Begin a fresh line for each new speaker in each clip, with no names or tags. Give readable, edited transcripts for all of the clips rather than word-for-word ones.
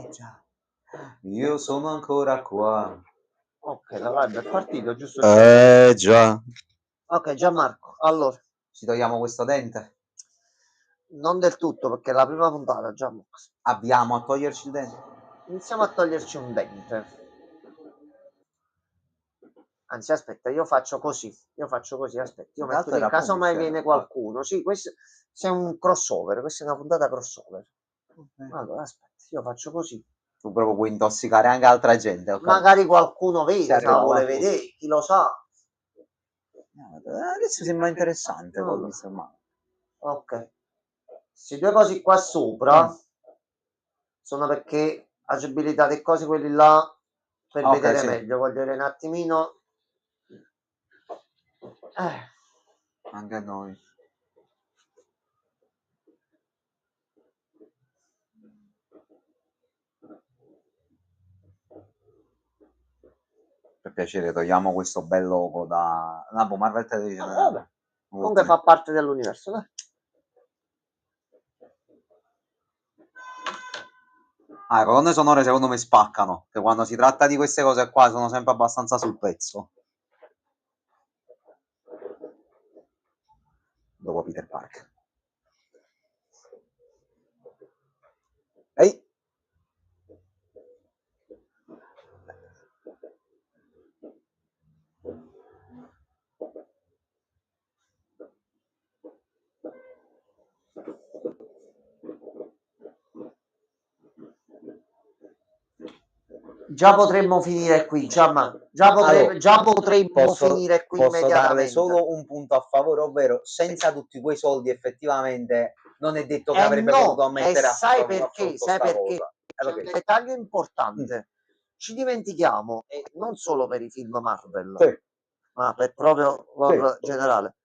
Già. Io sono ancora qua.
Ok, la live è partita, giusto?
Già.
Ok, Gianmarco, allora,
Ci togliamo questo dente?
non del tutto perché è la prima puntata, Gianmarco.
Abbiamo a toglierci il dente?
Iniziamo a toglierci un dente. Anzi, aspetta, io faccio così, aspetta, io metto
Intanto
lì,
era
casomai
punchere.
viene qualcuno. Sì, questo è un crossover, questa è una puntata crossover.
Ok.
Allora, aspetta, io faccio così.
Tu proprio puoi intossicare anche altra gente, ok?
Magari qualcuno
Se
vede, se la
arriva
vuole
qualcuno.
vedere, chi lo sa.
Adesso sembra interessante poi,
Allora,
insomma.
ok. Questi due cosi qua sopra sono perché agibilità dei cosi quelli là per
Ok,
vedere
sì.
meglio. Voglio vedere un attimino.
Anche noi. Per piacere, togliamo questo bel logo da Marvel Television.
Vabbè. Comunque fa parte dell'universo, dai.
Le colonne sonore secondo me spaccano, che quando si tratta di queste cose qua sono sempre abbastanza sul pezzo. Dopo Peter Parker. Ehi!
Già potremmo finire qui, già potremmo finire qui
posso darle
immediatamente.
solo un punto a favore, ovvero senza tutti quei soldi effettivamente non è detto che
Eh
avrebbe
no,
potuto mettere a
sai
frutto
perché?
sta
Sai perché?
cosa.
C'è un dettaglio importante. Ci dimentichiamo, e non solo per i film Marvel,
Sì,
ma per proprio generale.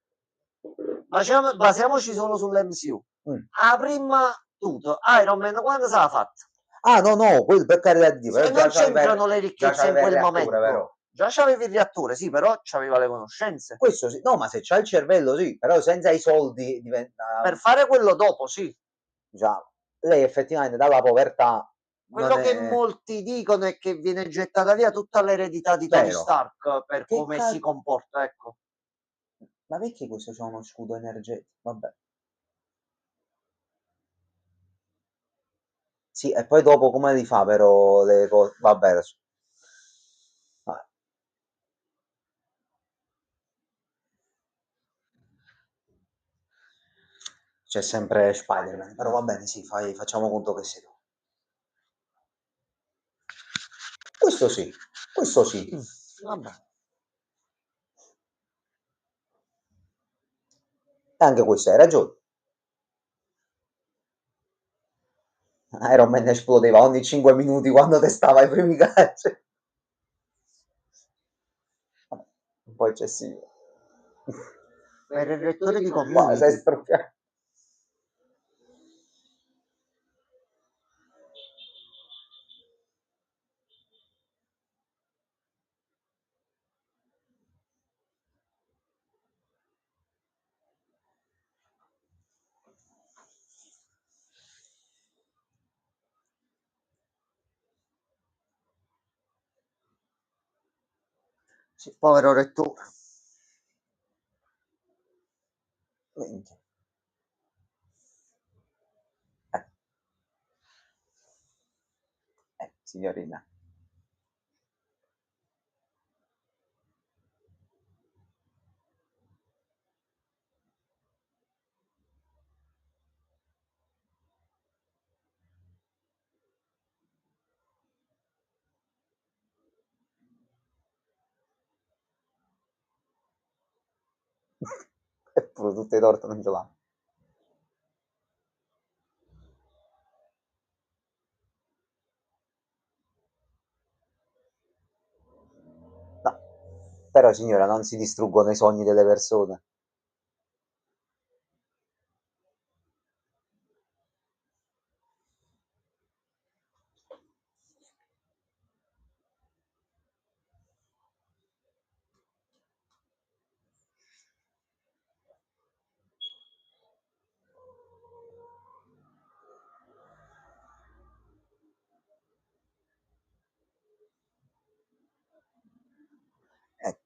Basiamoci solo sull'MCU.
Mm.
A prima tutto, Iron Man quando se l'ha fatta?
Ah, no, per carità di Dio,
Se
però
non
già
c'entrano le
già
ricchezze in
c'aveva il
quel
reattore,
momento,
vero?
già c'avevi il reattore, sì, però c'aveva le conoscenze.
Questo sì, no, ma se c'ha il cervello sì, però senza i soldi diventa,
Per fare quello dopo, sì.
diciamo, lei effettivamente dalla povertà non
Quello che
è
molti dicono è che viene gettata via tutta l'eredità di Tony
vero.
Stark per
Che
come si comporta, ecco.
Ma perché questo c'ha uno scudo energetico? Vabbè. Sì, e poi dopo come li fa però le cose? Vabbè, adesso. Vabbè. C'è sempre Spider-Man, però va bene, sì, facciamo conto che sei tu. Questo sì, questo sì.
Vabbè.
E anche questo hai ragione. Iron Man esplodeva ogni 5 minuti quando testava i primi gadget. Un po' eccessivo.
Per il rettore di
Ma sei
community.
strofiato.
Sì, povero rettore.
Minchia. Signorina. Eppure tutte le torte non ce l'hanno. No, però signora non si distruggono i sogni delle persone.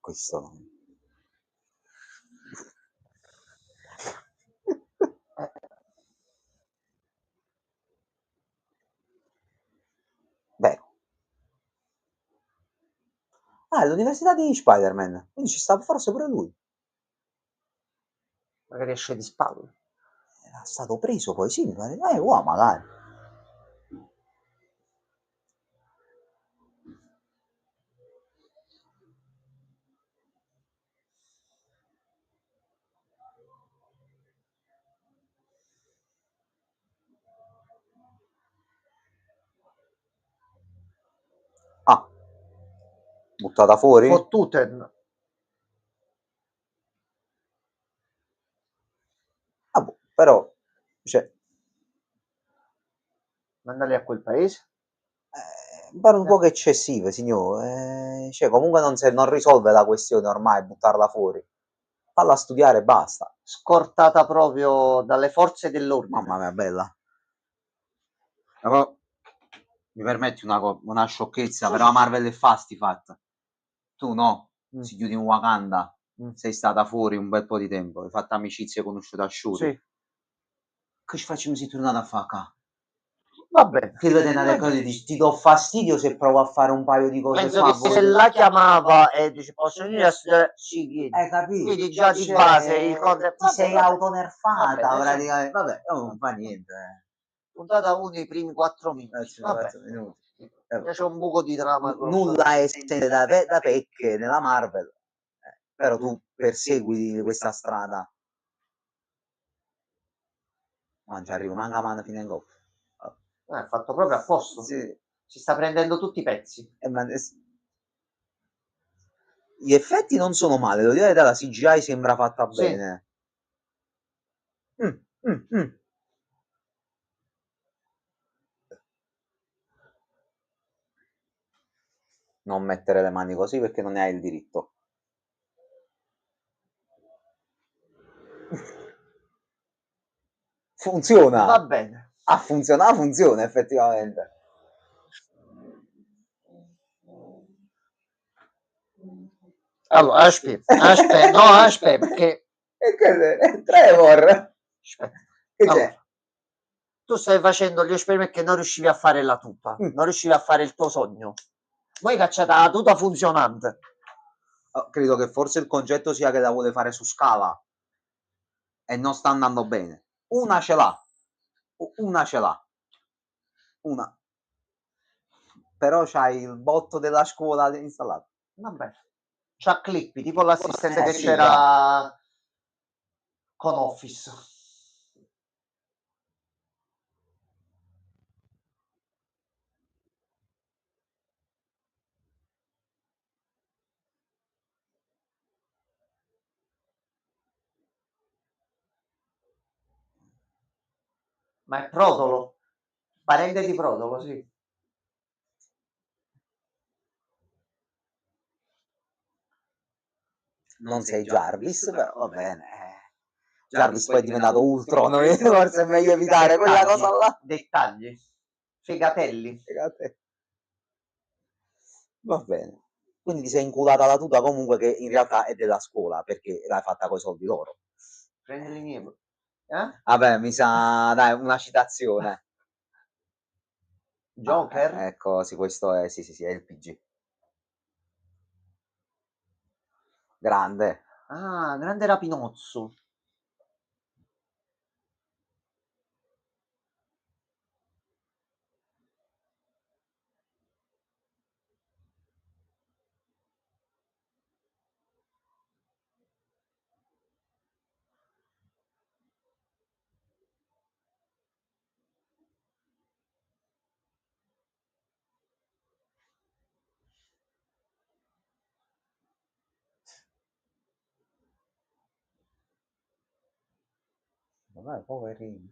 Questo no. Vero. Ah, è l'università di Spider-Man, quindi ci sta forse pure lui.
Magari esce di spalle.
Era stato preso poi, sì, mi pare. Wow, magari. Ah, buttata fuori?
Fottuten.
Ah, boh, però, cioè,
Mandali a quel paese.
pare un po' eccessive, signore. Cioè, comunque non risolve la questione ormai, buttarla fuori. Falla studiare e basta.
Scortata proprio dalle forze dell'ordine.
Mamma mia, bella. Però, mi permetti una sciocchezza, però la Marvel è fasti fatta. Tu no, si chiudi in Wakanda, sei stata fuori un bel po' di tempo, hai fatto amicizie, hai conosciuto a Shuri.
Sì.
Che ci facciamo se tornate a fare qua?
Va bene.
Che vede una cosa e dici, ti do fastidio se provo a fare un paio di cose
Penso
qua.
che se la chiamava e dice posso venire a studiare, sì, chiedi.
Hai capito?
Quindi già di
Cioè,
base il conte...
ti sei autonerfata
Va bene,
praticamente. Vabbè, non fa niente.
Puntata 1 i primi 4 minuti. Vabbè.
4 minuti.
C'è un buco di trama.
Nulla è esente da pecche nella Marvel, però tu persegui questa strada. Non ci arrivo, manca mano fino in gol.
È fatto proprio a posto.
Sì.
Si sta prendendo tutti i pezzi.
Gli effetti non sono male, devo dire la CGI sembra fatta
Sì.
bene. Non mettere le mani così perché non ne hai il diritto. Funziona.
Va bene.
Ha funzionato, funziona effettivamente.
Allora, aspetta, perché...
E che è? Trevor!
Aspetta.
Che
Allora,
c'è?
tu stai facendo gli esperimenti che non riuscivi a fare la tuta, non riuscivi a fare il tuo sogno. Voi cacciate la tuta funzionante.
Credo che forse il concetto sia che la vuole fare su scala e non sta andando bene. Una ce l'ha. Una. Però c'hai il botto della scuola installato.
Vabbè. C'ha Clippy, tipo l'assistente che
sì,
c'era con Office. Ma è Prodolo. Parente di Prodolo, sì.
Non sei Jarvis, però va bene. Jarvis poi è diventato Ultron, forse è meglio evitare quella cosa là.
Dettagli. Fegatelli.
Va bene. Quindi ti sei inculata la tuta comunque che in realtà è della scuola, perché l'hai fatta con i soldi loro.
Prendi i miei.
Vabbè, mi sa, dai, una citazione.
Joker?
Ecco, sì, questo è, sì, è il PG. Grande.
Ah, grande Rapinozzo.
Vabbè, poverino.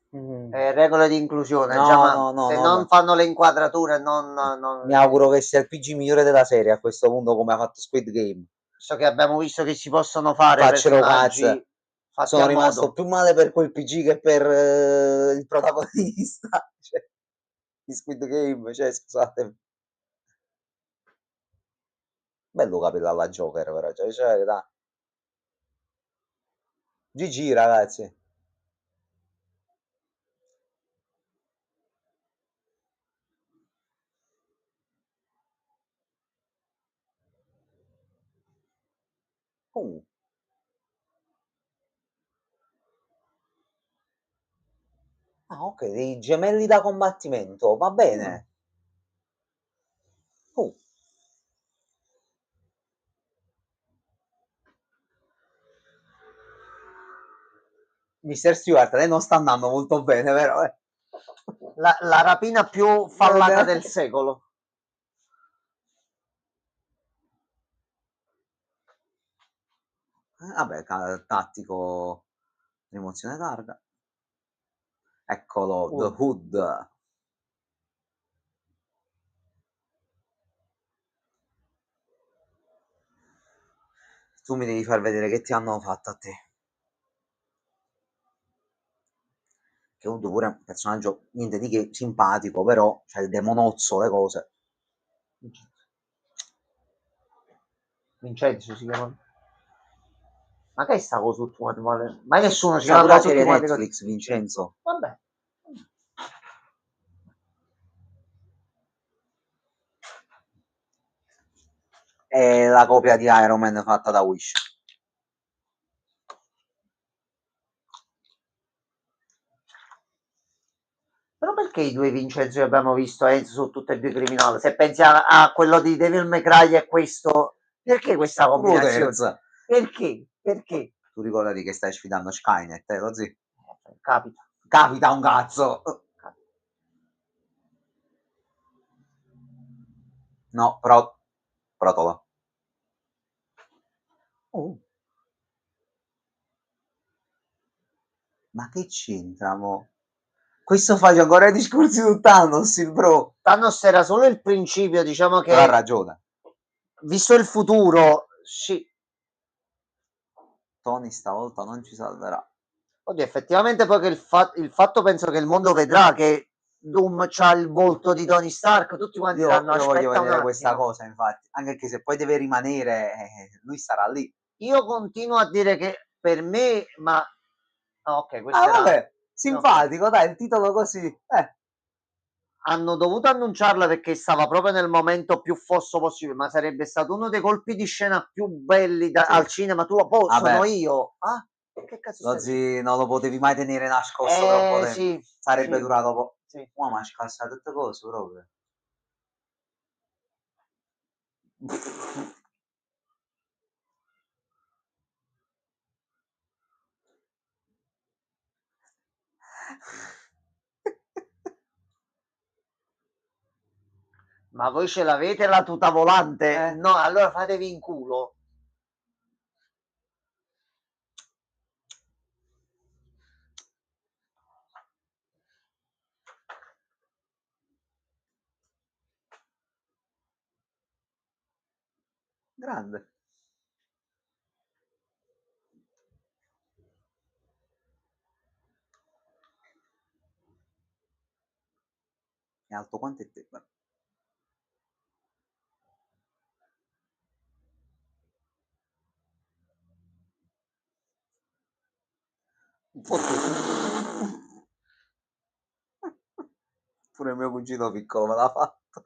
Regole di inclusione,
No,
se
no,
non
no.
fanno le inquadrature non...
Mi auguro che sia il PG migliore della serie a questo punto come ha fatto Squid Game.
So che abbiamo visto che si possono fare
Faccelo
personaggi fatti
Sono
a
rimasto
modo.
più male per quel PG che per il protagonista cioè, di Squid Game, cioè scusatemi. Bello capire alla Joker però, cioè la verità. GG ragazzi. Uh. Ah, ok, dei gemelli da combattimento, va bene. Mister Stewart, lei non sta andando molto bene, vero?
La rapina più fallata del secolo.
Vabbè, tattico, rimozione targa. Eccolo, The Hood. Tu mi devi far vedere che ti hanno fatto a te. Che Hood pure è un personaggio, niente di che, simpatico, però c'è il demonozzo, le cose.
Vincenzo si chiama. Ma che è sta cosa ultima? Ma nessuno si
C'ha
chiama
pure la
cosa
serie
ultima?
Netflix, Vincenzo.
Vabbè.
È la copia di Iron Man fatta da Wish.
Però perché i due Vincenzo che abbiamo visto Enzo sono tutti e due criminali? Se pensi a quello di Devil May Cry e questo, perché questa combinazione? Perché? Perché?
Tu ricordati che stai sfidando Skynet, così?
Capita.
Capita un cazzo! No, Protola. Ma che c'entra, mo? Questo faccio ancora i discorsi su Thanos, il bro.
Thanos era solo il principio, diciamo che...
Però ha ragione.
Visto il futuro, sì.
Tony stavolta non ci salverà.
Oddio, effettivamente poi che il fatto penso che il mondo vedrà che Doom c'ha il volto di Tony Stark, tutti quanti diranno
Io voglio
aspetta un
vedere questa
attimo.
cosa, infatti. Anche che se poi deve rimanere, lui sarà lì.
Io continuo a dire che per me, ma... ok, questo era...
vabbè, simpatico, dai, il titolo così.
Hanno dovuto annunciarla perché stava proprio nel momento più fosso possibile, ma sarebbe stato uno dei colpi di scena più belli al cinema. Tu lo posso, sono io. Ah, che cazzo
Lozzi, non lo potevi mai tenere nascosto troppo tempo.
sì,
Sarebbe
sì,
durato poco.
sì.
Ma scassa tutte cose proprio.
Ma voi ce l'avete la tuta volante? No, allora fatevi in culo.
Grande. È alto quanto è te? Pure il mio cugino piccolo me l'ha fatto.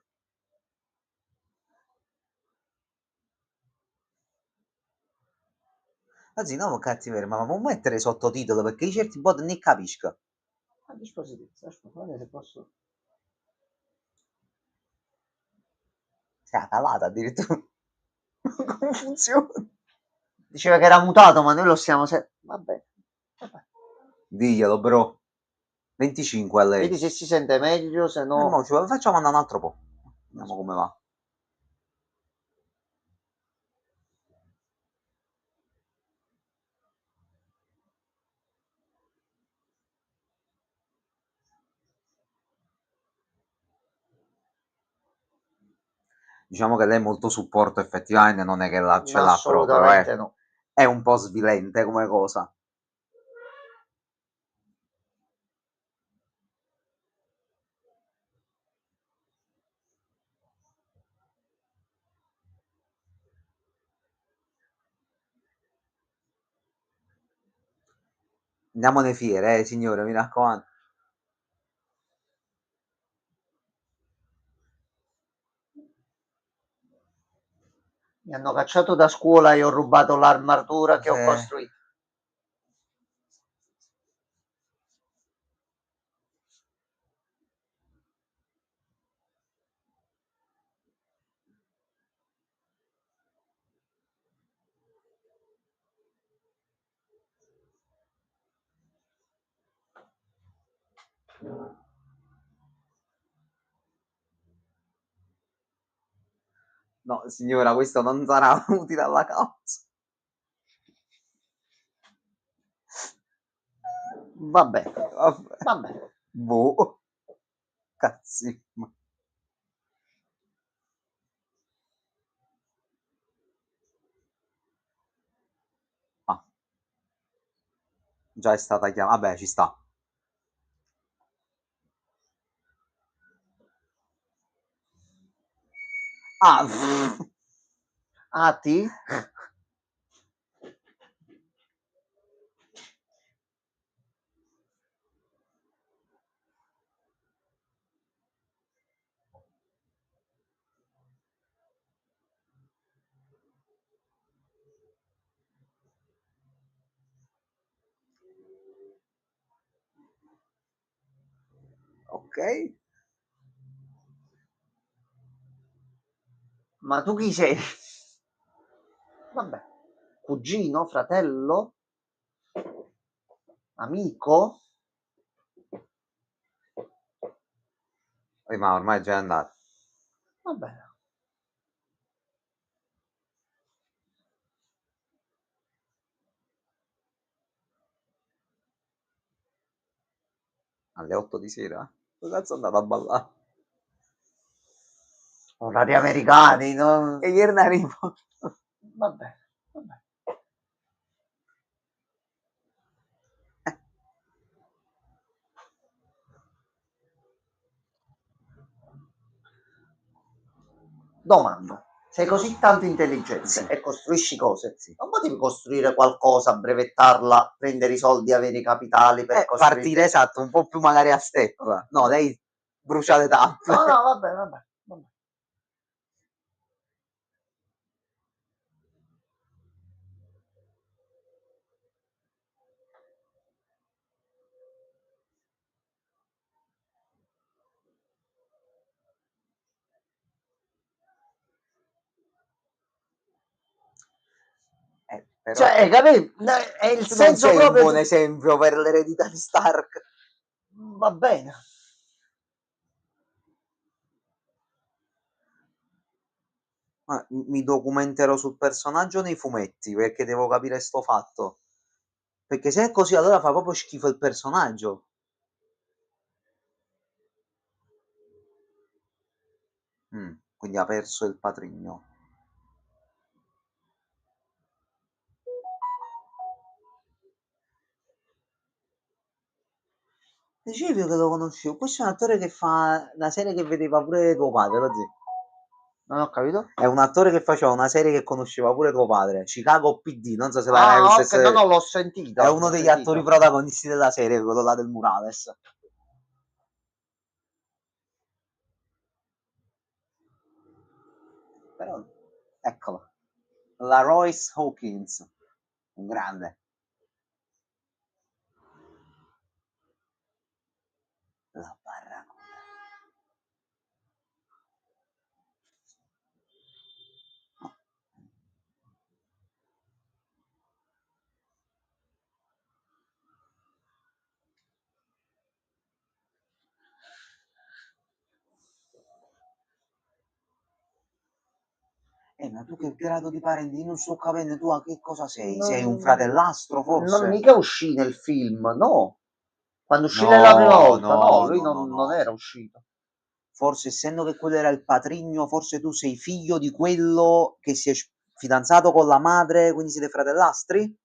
Anzi, no, cattiveria, ma non mettere sottotitolo perché i certi bot ne capisco.
A disposizione, aspetta, se posso.
Sei calata addirittura. Come funziona?
Diceva che era mutato, ma noi lo stiamo... Vabbè.
Diglielo, bro. 25 a lei.
Vedi se si sente meglio, se no...
Facciamo andare un altro po'. Vediamo come va. Diciamo che lei è molto supporto, effettivamente non è che ce l'ha proprio,
Assolutamente no.
È un po' svilente come cosa. Andiamone fiere, signore, mi raccomando.
Mi hanno cacciato da scuola e ho rubato l'armatura che ho costruito.
No, signora, questo non sarà utile alla causa.
Vabbè, vabbè.
Boh. Cazzi. Ah. Già è stata chiamata. Vabbè, ci sta. Ah,
Ati?
ok.
Ma tu chi sei? Vabbè. Cugino, fratello, amico?
Ma ormai è già andato.
Vabbè.
Alle 8 di sera? Dove cazzo è andato a ballare?
Orari americani, no?
E ieri ne arrivo.
Vabbè, vabbè. Domanda. Sei così tanto intelligente
Sì.
e costruisci cose,
Sì.
non potevi costruire qualcosa, brevettarla, prendere i soldi, avere i capitali per costruire?
Partire esatto, un po' più magari a step. No, lei brucia le tappe.
No, no, vabbè, vabbè.
Però
Cioè, capì? È il
tu non
senso
sei un
proprio
buon esempio per l'eredità di Stark.
Va bene.
Ma mi documenterò sul personaggio nei fumetti perché devo capire sto fatto. Perché se è così allora fa proprio schifo il personaggio. Quindi ha perso il patrigno. Dicevi che lo conoscevo. Questo è un attore che fa una serie che vedeva pure tuo padre, lo zio.
Non ho capito.
È un attore che faceva una serie che conosceva pure tuo padre. Chicago PD, non so se l'hai mai visto.
Ok, no, l'ho sentito.
È uno degli attori protagonisti della serie, quello là del Murales. Però, eccolo. La Royce Hawkins. Un grande. La barracuda. Ma tu che grado di parenti? Io non sto capendo tu a che cosa sei? Sei un fratellastro forse?
Non mica uscì nel film, no. Quando uscì la prima volta, no, lui non era uscito.
Forse essendo che quello era il patrigno, forse tu sei figlio di quello che si è fidanzato con la madre, quindi siete fratellastri?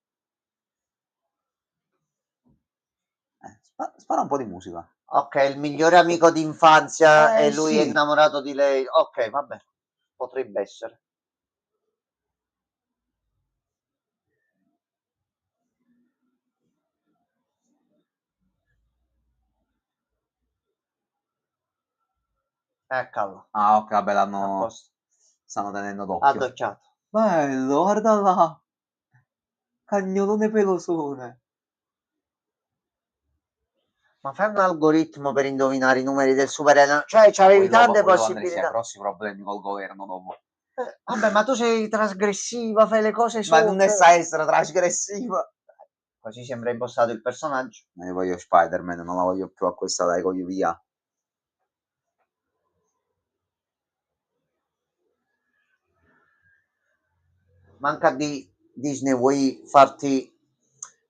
Spara un po' di musica.
Ok, il migliore amico d'infanzia e lui
Sì.
è innamorato di lei. Ok, vabbè, potrebbe essere. Eccolo.
Ah, ok, vabbè,
A posto.
stanno tenendo d'occhio.
Addocchiato.
Bello, guarda là. Cagnolone pelosone.
Ma fai un algoritmo per indovinare i numeri del superenano, cioè c'avevi tante possibilità.
Grossi problemi col governo dopo.
Vabbè, ma tu sei trasgressiva, fai le cose
Ma non ne
sotto.
sa essere trasgressiva.
Così sembra impostato il personaggio.
Io voglio Spider-Man, non la voglio più a questa, dai, voglio via.
Manca di Disney, vuoi farti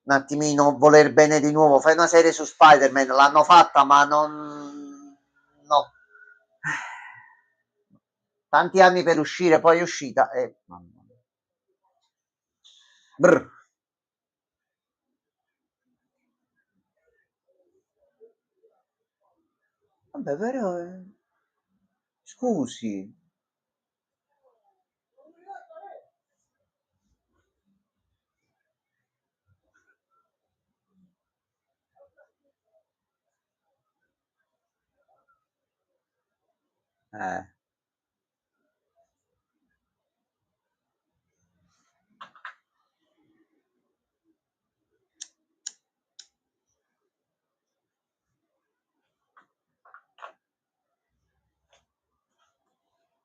un attimino voler bene di nuovo? Fai una serie su Spider-Man, l'hanno fatta, ma non... no. Tanti anni per uscire, poi è uscita e... Brr.
Vabbè, però... Scusi. Eh.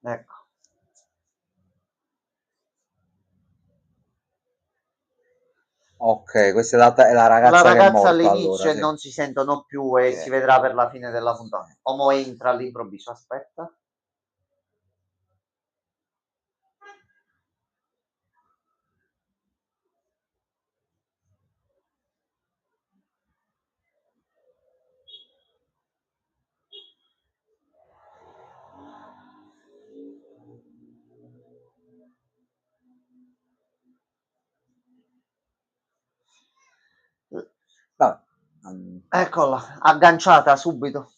Ecco.
Ok, questa è la
La
ragazza che è
ragazza
morta
all'inizio
allora,
e
sì.
non si sentono più e si vedrà per la fine della puntata. Omo entra all'improvviso, aspetta.
Vabbè.
Eccola, agganciata subito.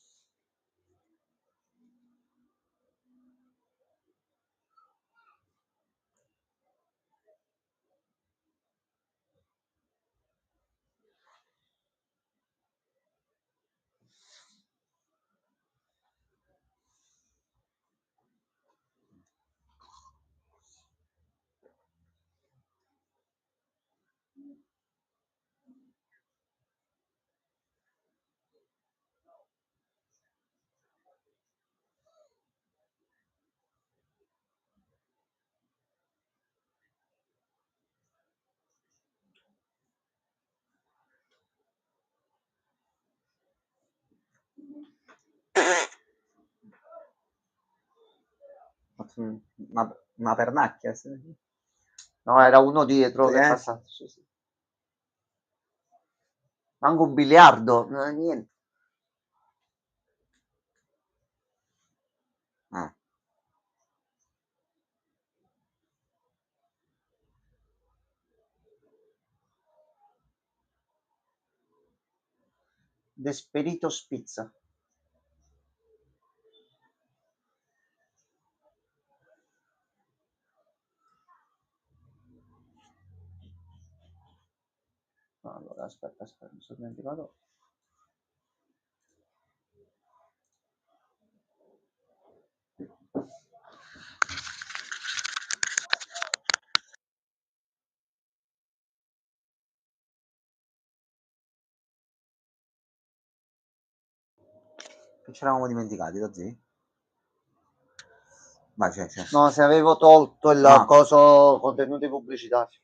Una pernacchia, sì.
No, era uno dietro che è
Eh?
passato. Sì, sì. Manco un biliardo, niente.
Ah.
Desperito spizza. Allora, aspetta, mi sono dimenticato.
Che ci eravamo dimenticati, da zii? Vai, c'è.
No, se avevo tolto il coso contenuti pubblicitari.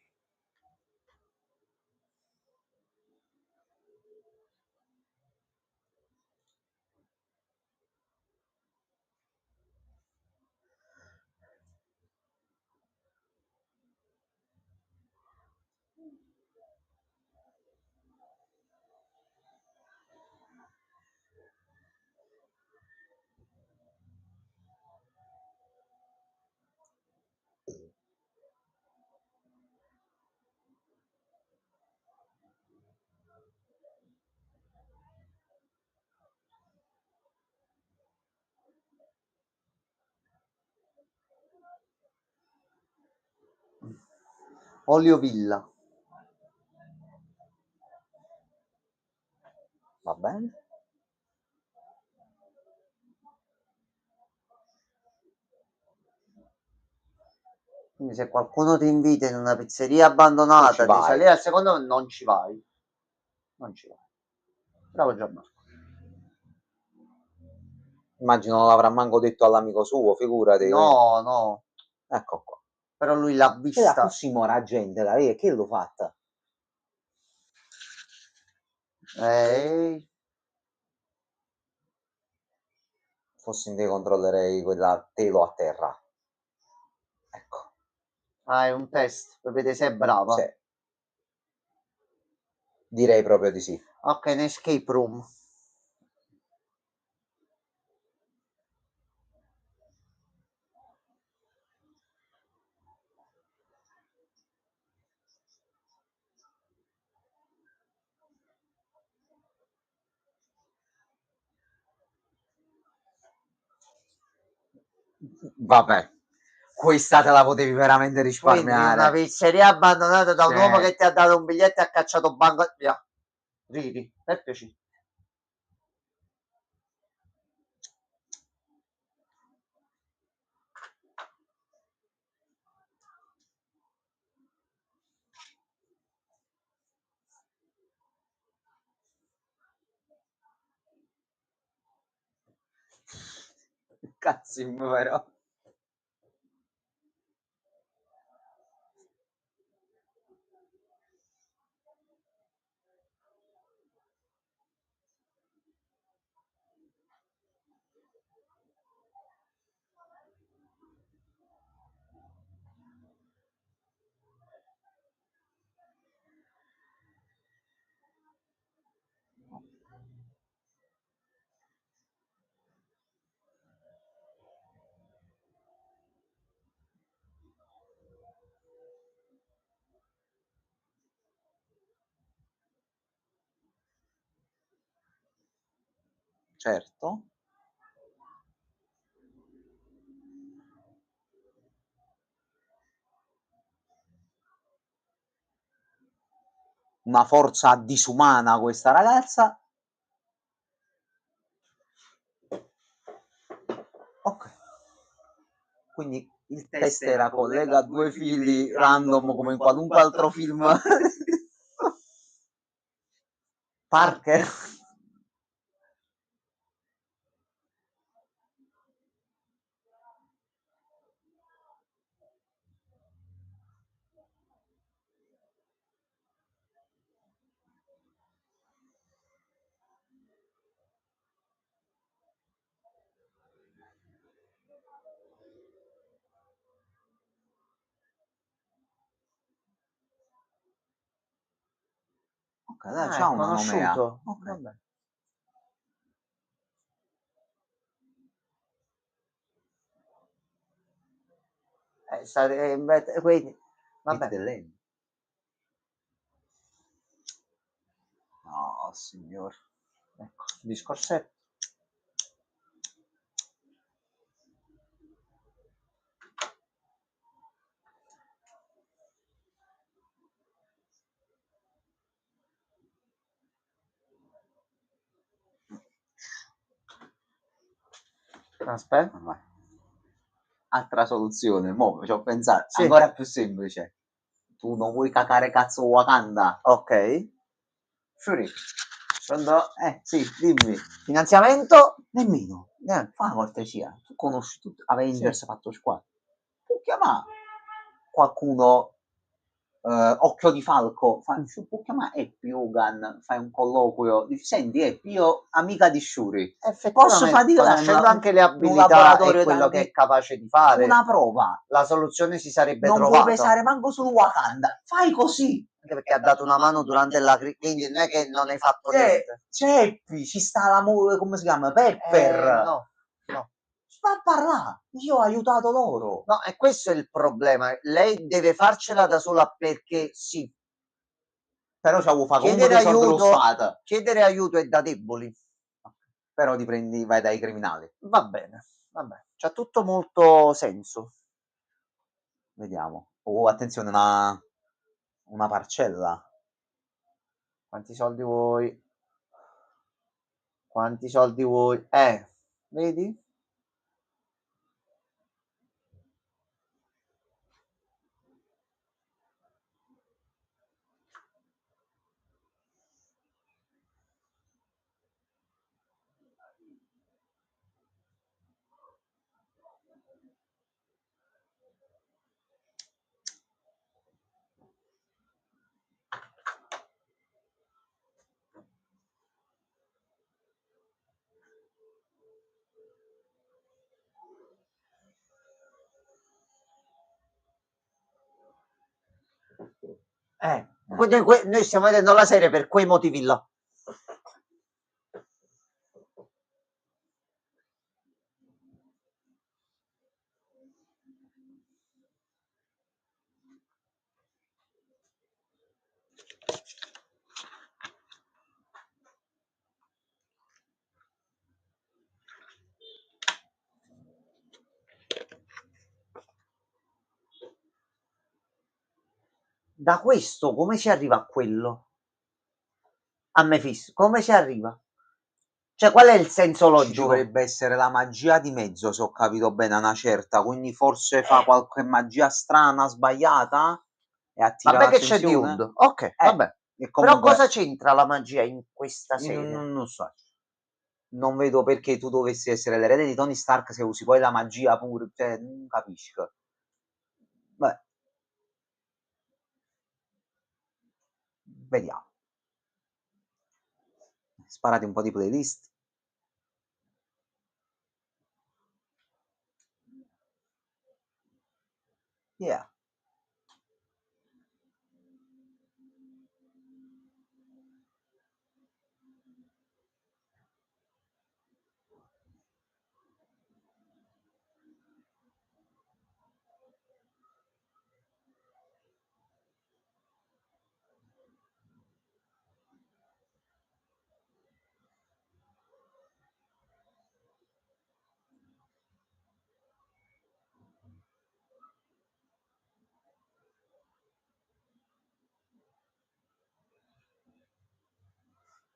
Olio Villa.
Va bene.
Quindi se qualcuno ti invita in una pizzeria abbandonata di salire al secondo, non ci vai. Non ci vai. Bravo Gianmarco.
Immagino non l'avrà manco detto all'amico suo, figurati.
No, no.
Ecco qua.
Però lui l'ha
E
vista.
la così mora gente, la vedi, che l'ho fatta? Fossi in te controllerei quella telo a terra. Ecco.
Ah, è un test per vedere se è brava.
Sì. Direi proprio di sì.
Ok, in escape room.
Vabbè, questa te la potevi veramente
Quindi una
risparmiare.
pizzeria abbandonata da un uomo
Cioè,
che ti ha dato un biglietto e ha cacciato banco. Via. Ridi, per piacere.
cazzo però. Certo. Una forza disumana questa ragazza. Ok. Quindi il test era collega due fili random come in qualunque altro film. Parker. Ok, dai, c'ha
è
una nomea.
conosciuto.
Ok.
Vabbè. Quindi, vabbè.
No, signor.
Ecco, discorsetto. Aspetta.
Vai. Altra soluzione, mo ci ho pensato,
Sì.
ancora più semplice. Tu non vuoi cacare cazzo Wakanda?
Ok.
Shuri. Sì, dimmi.
Finanziamento?
Nemmeno.
Niente.
Fa una cortesia. Tu conosci tutti Avengers,
Sì.
fatto squadra. Può chiamare qualcuno, Occhio di Falco, può chiamare Happy Hogan, fai un colloquio, dici, senti Happy, io amica di Shuri, posso
Effettivamente,
fare
conoscendo anche le
un
abilità e
laboratorio
quello che è capace di
una
fare,
prova,
la soluzione si sarebbe
non vuoi
trovata.
pesare manco sul Wakanda, fai così.
Anche perché ha dato una mano durante la crisi, quindi non è che non hai fatto niente.
C'è Happy, ci sta l'amore, come si chiama? Pepper.
No.
Va a parlare, io ho aiutato loro.
No, e questo è il problema. Lei deve farcela da sola perché sì.
Però c'avevo fatto comunque dei soldi dello Stato.
Chiedere aiuto è da deboli.
Però ti prendi, vai dai criminali.
Va bene, c'ha tutto molto senso.
Vediamo. Oh, attenzione, una parcella.
Quanti soldi vuoi? Quanti soldi vuoi? Vedi? Noi stiamo vedendo la serie per quei motivi là. Da questo come si arriva a quello? A Mephisto, come si arriva? Cioè, qual è il senso
Ci
logico?
dovrebbe essere la magia di mezzo, se ho capito bene, una certa, quindi forse fa qualche magia strana, sbagliata e attira
Vabbè che c'è di
l'attenzione.
Hood, ok, vabbè.
E
Però
comunque
cosa c'entra la magia in questa
io
serie?
non so. Non vedo perché tu dovessi essere l'erede di Tony Stark se usi poi la magia pure, cioè, non capisco. Beh, vediamo. Sparati un po' di playlist. Yeah.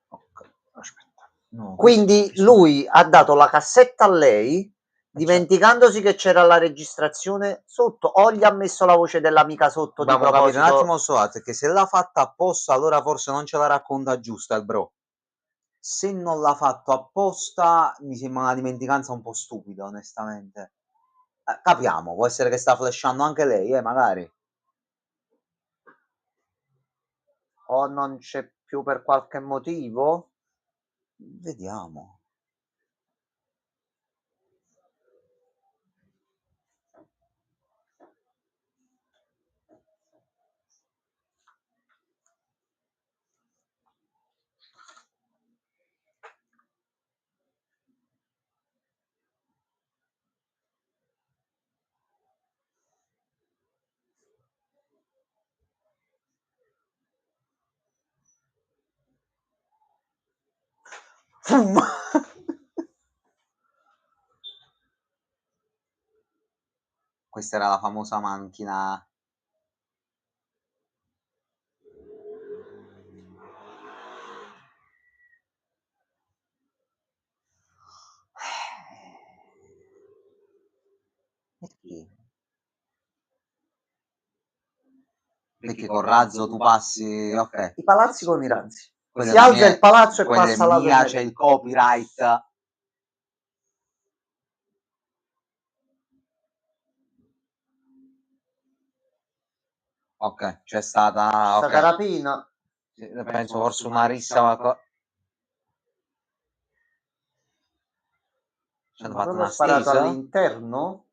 Ok, aspetta. No,
Quindi lui ha dato la cassetta a lei, dimenticandosi che c'era la registrazione sotto, o gli ha messo la voce dell'amica sotto di
dobbiamo capire un
proposito?
attimo Soat, che se l'ha fatta apposta allora forse non ce la racconta giusta il bro. Se non l'ha fatto apposta mi sembra una dimenticanza un po' stupida, onestamente. Capiamo, può essere che sta flashando anche lei, magari.
O non c'è più per qualche motivo?
Vediamo. Fum! Questa era la famosa macchina. Perché? Perché col razzo tu passi, ok.
I palazzi con i razzi.
Quella
Si
è una
alza
mia,
il palazzo e
quella è
passa la
mia, c'è il copyright. Ok, c'è stata,
Stata
ok.
rapina.
Penso forse una rissa. Ci hanno
Ma
fatto
proprio
una
sparato
stesa.
all'interno?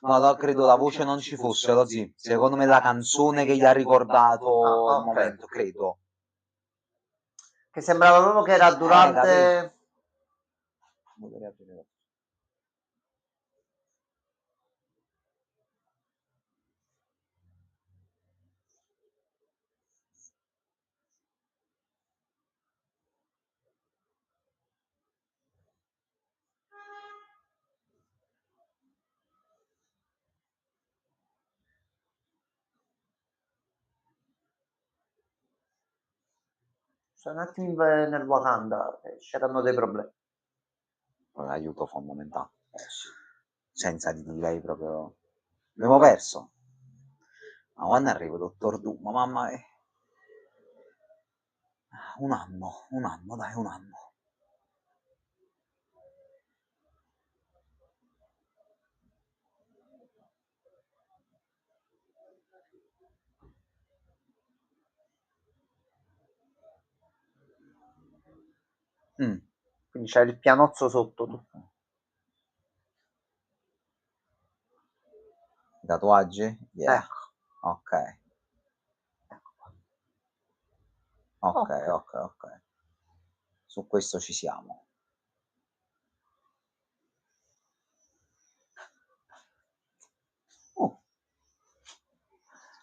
No, credo la voce non ci fosse, lo zi. Secondo me la canzone che gli ha ricordato il
ok.
momento, credo.
Che sembrava proprio che era durante... Sono un attimo nel Wakanda, c'erano dei problemi.
Aiuto fondamentale. Senza di lei proprio. Abbiamo perso. Ma quando arriva Dottor Doom? Mamma mia. Un anno, dai, un anno.
Quindi c'è il pianozzo sotto.
Tatuaggi? Yeah.
Ecco.
Ok.
Ecco qua.
Ok,
Ok.
ok, ok. Su questo ci siamo.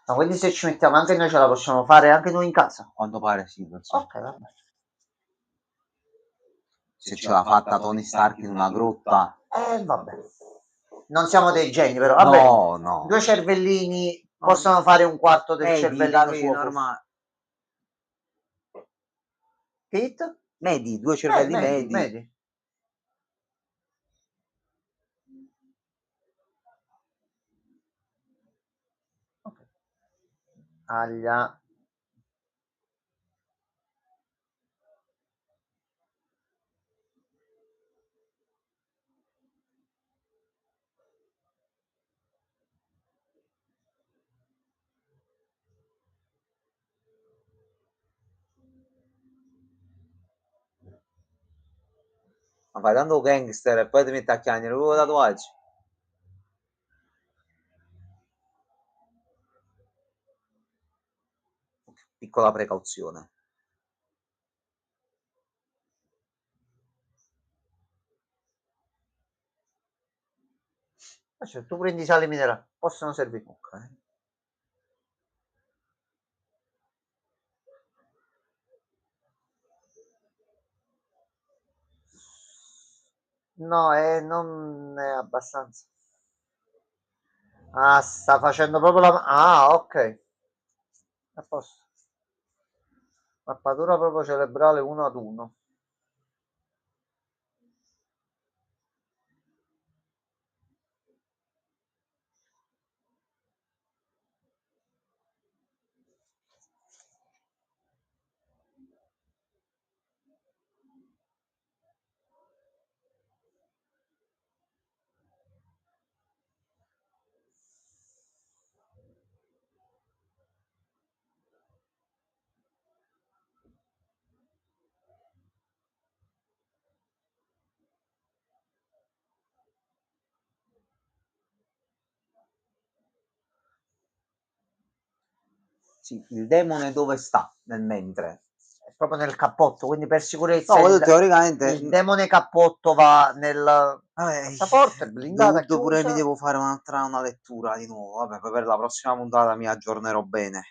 Ma quindi se ci mettiamo anche noi ce la possiamo fare anche noi in casa?
A quanto pare sì, non so.
Ok, vabbè.
Se ce l'ha fatta Tony Stark in una grotta.
Vabbè. Non siamo dei geni, però. Vabbè,
No, no.
due cervellini possono fare un quarto del
Medi,
cervellino
Davide,
suo.
normale.
Pete?
Medi, due cervelli medi.
Medi. Okay. Aglia.
Ma fai tanto gangster e poi ti metti a chiagnere proprio tatuaggi. Piccola precauzione.
Se tu prendi sale minerale, possono servire.
Ok.
No, non è abbastanza. Ah, sta facendo proprio la... Ah, ok. A posto. Mappatura proprio cerebrale 1 ad 1.
Sì, il demone dove sta nel mentre?
È proprio nel cappotto, quindi per sicurezza
No, teoricamente
il demone cappotto va nel passaporto, è blindata,
pure mi
chiusa.
devo fare una lettura di nuovo. Vabbè, poi per la prossima puntata mi aggiornerò bene.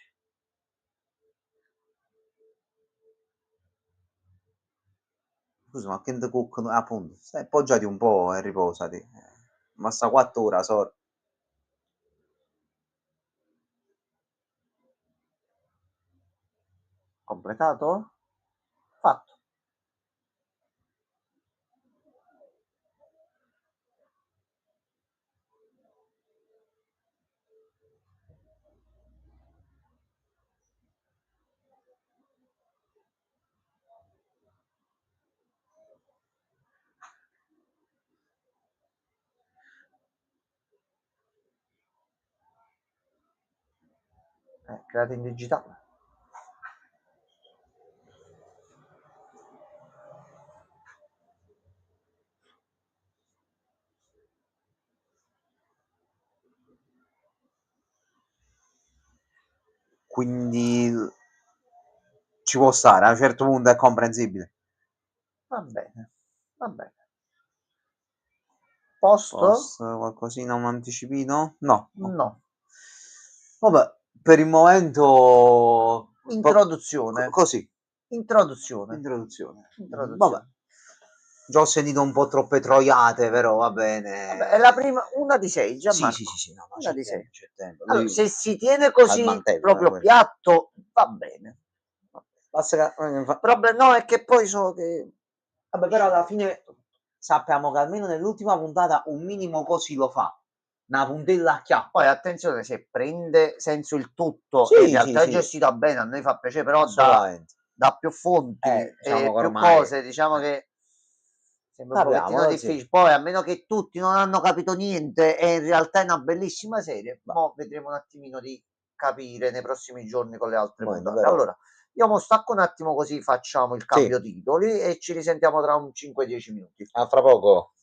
Scusa, ma Kent Cook, appunto, stai poggiati un po' e riposati. Ma sta 4 ore, sorry.
Completato? Fatto. Creato in digitale.
Quindi ci può stare, a un certo punto è comprensibile.
Va bene, va bene. Posto?
Qualcosina, un anticipino? No.
No.
Vabbè, per il momento...
Introduzione.
Così.
Introduzione.
Vabbè. Già ho sentito un po' troppe troiate, però va bene.
Vabbè, è la prima, una di 6, Gianmarco.
Sì, no,
una di 6.
C'è tempo.
Allora, se si tiene così proprio piatto, va bene.
Basta che...
Il problema no, è che poi so che...
Vabbè, però alla fine sappiamo che almeno nell'ultima puntata un minimo così lo fa. Una puntella a chiappa.
Poi attenzione, se prende senso il tutto e in realtà è gestita bene, a noi fa piacere, però da più fonti
diciamo
e più
ormai...
cose, diciamo che sembra un pochettino difficile. Poi a meno che tutti non hanno capito niente e in realtà è una bellissima serie, ma vedremo un attimino di capire nei prossimi giorni con le altre puntate. Allora, io mo stacco un attimo così facciamo il cambio titoli e ci risentiamo tra un 5-10 minuti.
A fra poco.